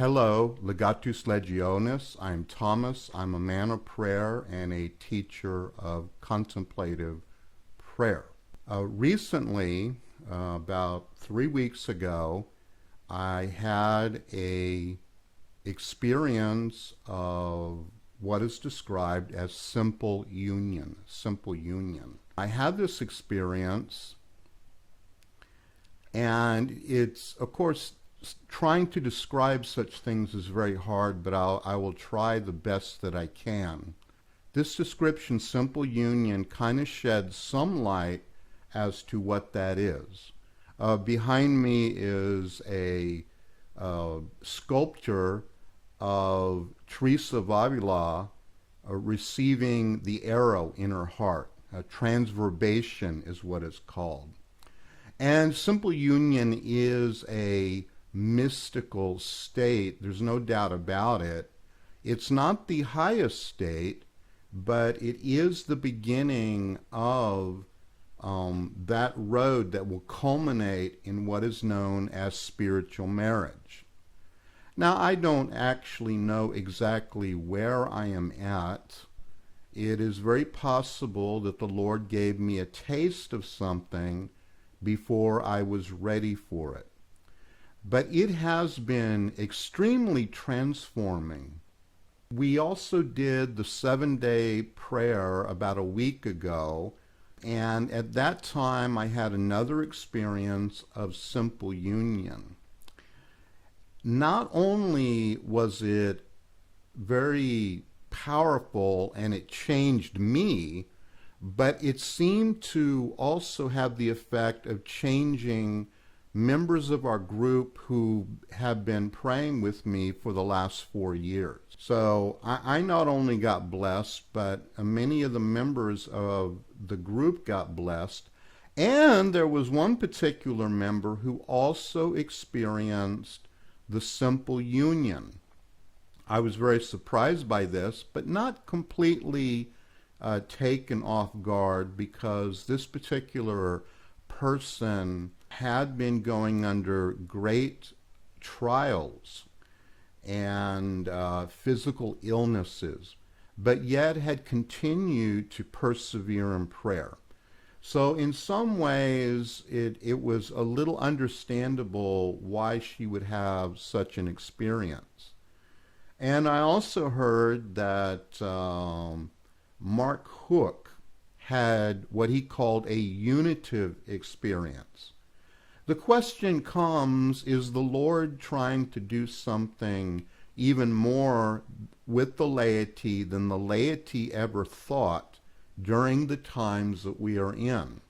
Hello, Legatus Legionis. I'm Thomas. I'm a man of prayer and a teacher of contemplative prayer. Recently, about 3 weeks ago, I had a experience of what is described as simple union. Simple union. I had this experience, and it's, of course, trying to describe such things is very hard, but I will try the best that I can. This description, simple union, kind of sheds some light as to what that is. Behind me is a sculpture of Teresa of Avila receiving the arrow in her heart. Transverbation is what it's called. And simple union is a mystical state. There's no doubt about it. It's not the highest state, but it is the beginning of that road that will culminate in what is known as spiritual marriage. Now, I don't actually know exactly where I am at. It is very possible that the Lord gave me a taste of something before I was ready for it. But it has been extremely transforming. We also did the 7-day prayer about a week ago, and at that time I had another experience of simple union. Not only was it very powerful and it changed me, but it seemed to also have the effect of changing members of our group who have been praying with me for the last 4 years. So I not only got blessed, but many of the members of the group got blessed. And there was one particular member who also experienced the simple union. I was very surprised by this, but not completely taken off guard, because this particular person had been going under great trials and physical illnesses, but yet had continued to persevere in prayer. So in some ways, it was a little understandable why she would have such an experience. And I also heard that Mark Hook had what he called a unitive experience. The question comes, is the Lord trying to do something even more with the laity than the laity ever thought during the times that we are in?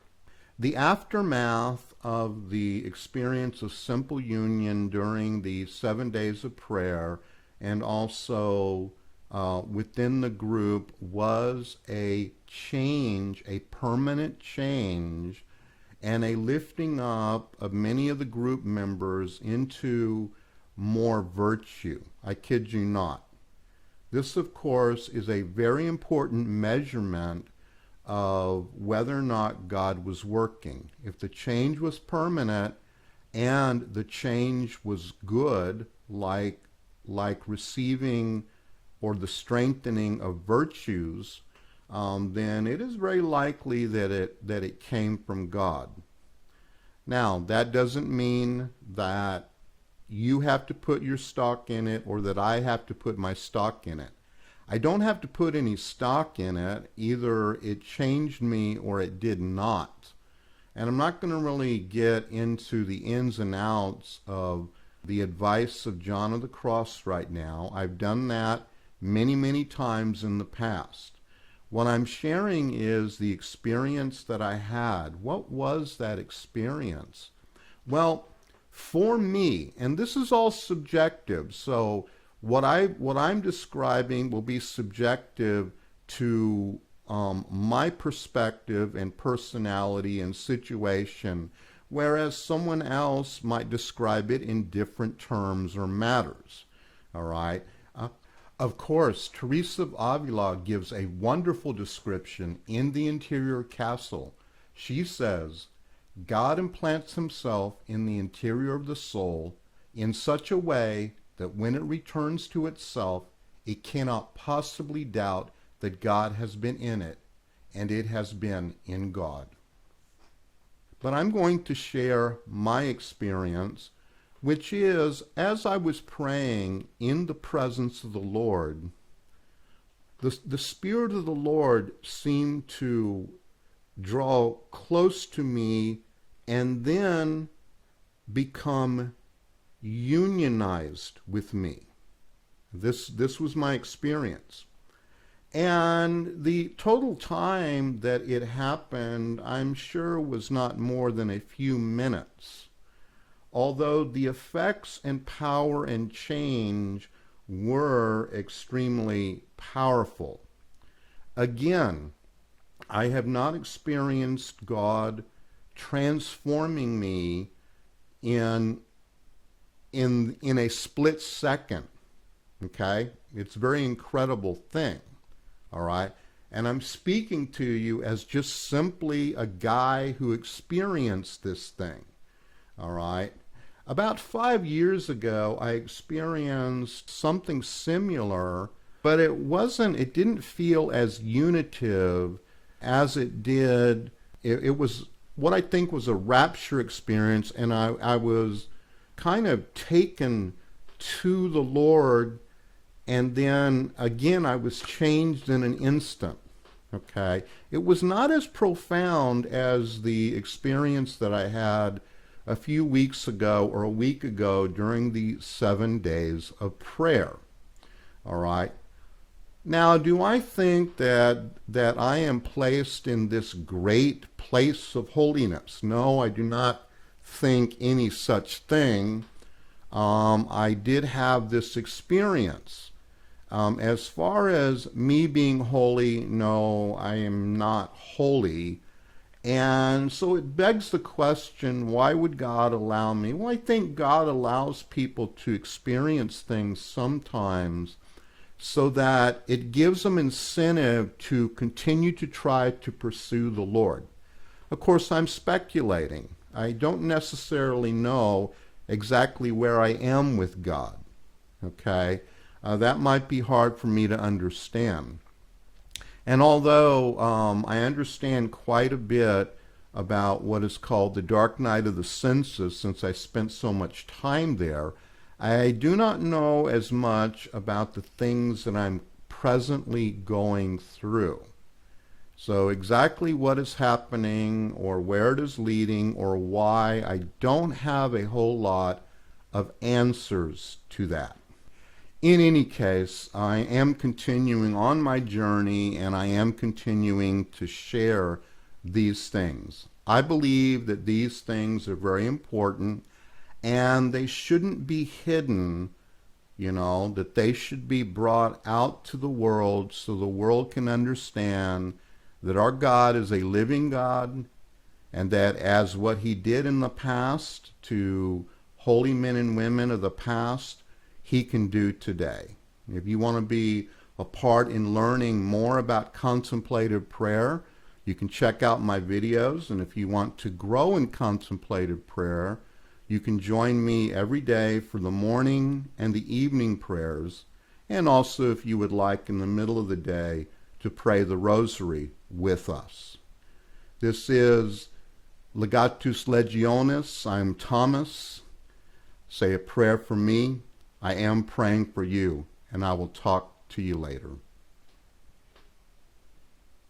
The aftermath of the experience of simple union during the 7 days of prayer, and also within the group, was a change, a permanent change, and a lifting up of many of the group members into more virtue. I kid you not. This, of course, is a very important measurement of whether or not God was working. If the change was permanent and the change was good, like receiving or the strengthening of virtues, then it is very likely that it came from God. Now, that doesn't mean that you have to put your stock in it, or that I have to put my stock in it. I don't have to put any stock in it. Either it changed me or it did not. And I'm not going to really get into the ins and outs of the advice of John of the Cross right now. I've done that many, many times in the past. What I'm sharing is the experience that I had. What was that experience? Well, for me, and this is all subjective, so what I'm describing will be subjective to my perspective and personality and situation, whereas someone else might describe it in different terms or matters. All right? Of course, Teresa of Avila gives a wonderful description in the interior castle. She says, God implants himself in the interior of the soul in such a way that when it returns to itself, it cannot possibly doubt that God has been in it, and it has been in God. But I'm going to share my experience, which is, as I was praying in the presence of the Lord, the Spirit of the Lord seemed to draw close to me and then become unionized with me. This was my experience. And the total time that it happened, I'm sure, was not more than a few minutes. Although the effects and power and change were extremely powerful. Again, I have not experienced God transforming me in a split second. Okay? It's a very incredible thing. All right? And I'm speaking to you as just simply a guy who experienced this thing. All right? About 5 years ago, I experienced something similar, but it didn't feel as unitive as it did. It was what I think was a rapture experience, and I was kind of taken to the Lord, and then again I was changed in an instant. Okay? It was not as profound as the experience that I had a few weeks ago or a week ago during the 7 days of prayer. All right? Now, do I think that I am placed in this great place of holiness? No, I do not think any such thing. I did have this experience. As far as me being holy, no, I am not holy. And so it begs the question, why would God allow me? Well, I think God allows people to experience things sometimes so that it gives them incentive to continue to try to pursue the Lord. Of course, I'm speculating. I don't necessarily know exactly where I am with God. Okay? That might be hard for me to understand. And although I understand quite a bit about what is called the dark night of the senses, since I spent so much time there, I do not know as much about the things that I'm presently going through. So exactly what is happening or where it is leading or why, I don't have a whole lot of answers to that. In any case, I am continuing on my journey, and I am continuing to share these things. I believe that these things are very important, and they shouldn't be hidden, that they should be brought out to the world so the world can understand that our God is a living God, and that as what he did in the past to holy men and women of the past, he can do today. If you want to be a part in learning more about contemplative prayer, you can check out my videos. And if you want to grow in contemplative prayer, you can join me every day for the morning and the evening prayers. And also, if you would like, in the middle of the day, to pray the rosary with us. This is Legatus Legionis. I'm Thomas. Say a prayer for me. I am praying for you, and I will talk to you later.